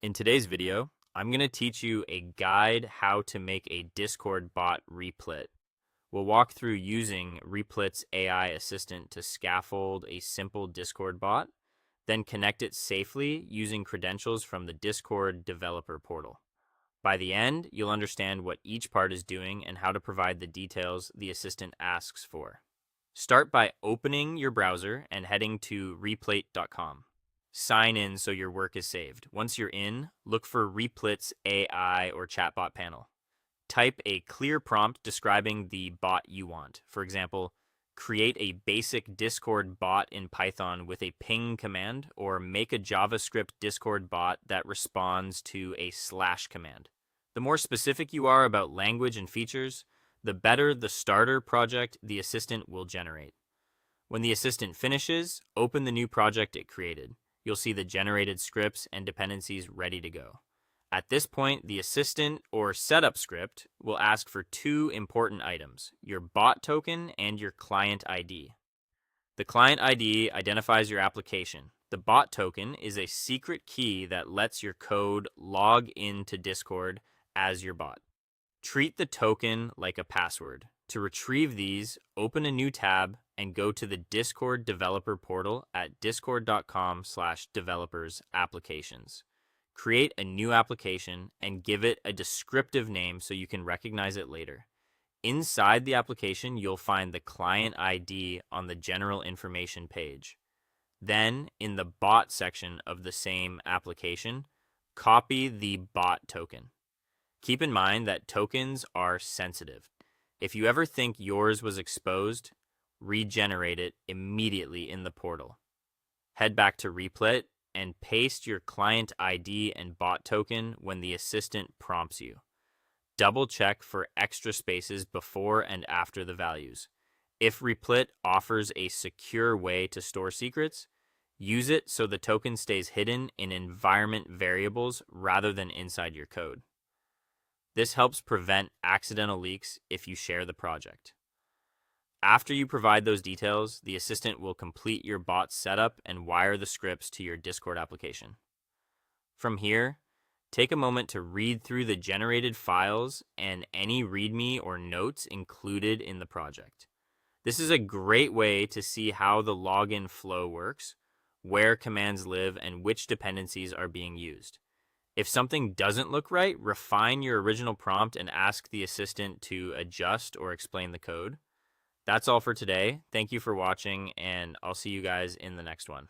In today's video, I'm going to teach you a guide how to make a Discord bot Replit. We'll walk through using Replit's AI assistant to scaffold a simple Discord bot, then connect it safely using credentials from the Discord developer portal. By the end, you'll understand what each part is doing and how to provide the details the assistant asks for. Start by opening your browser and heading to replit.com. Sign in so your work is saved. Once you're in, look for Replit's AI or chatbot panel. Type a clear prompt describing the bot you want. For example, create a basic Discord bot in Python with a ping command, or make a JavaScript Discord bot that responds to a slash command. The more specific you are about language and features, the better the starter project the assistant will generate. When the assistant finishes, open the new project it created. You'll see the generated scripts and dependencies ready to go. At this point, the assistant or setup script will ask for two important items: your bot token and your client ID. The client ID identifies your application. The bot token is a secret key that lets your code log into Discord as your bot. Treat the token like a password. To retrieve these, open a new tab and go to the Discord developer portal at discord.com/developers-applications. Create a new application and give it a descriptive name so you can recognize it later. Inside the application, you'll find the client ID on the general information page. Then, in the bot section of the same application, copy the bot token. Keep in mind that tokens are sensitive. If you ever think yours was exposed, regenerate it immediately in the portal. Head back to Replit and paste your client ID and bot token when the assistant prompts you. Double check for extra spaces before and after the values. If Replit offers a secure way to store secrets, use it so the token stays hidden in environment variables rather than inside your code. This helps prevent accidental leaks if you share the project. After you provide those details, the assistant will complete your bot setup and wire the scripts to your Discord application. From here, take a moment to read through the generated files and any README or notes included in the project. This is a great way to see how the login flow works, where commands live, and which dependencies are being used. If something doesn't look right, refine your original prompt and ask the assistant to adjust or explain the code. That's all for today. Thank you for watching, and I'll see you guys in the next one.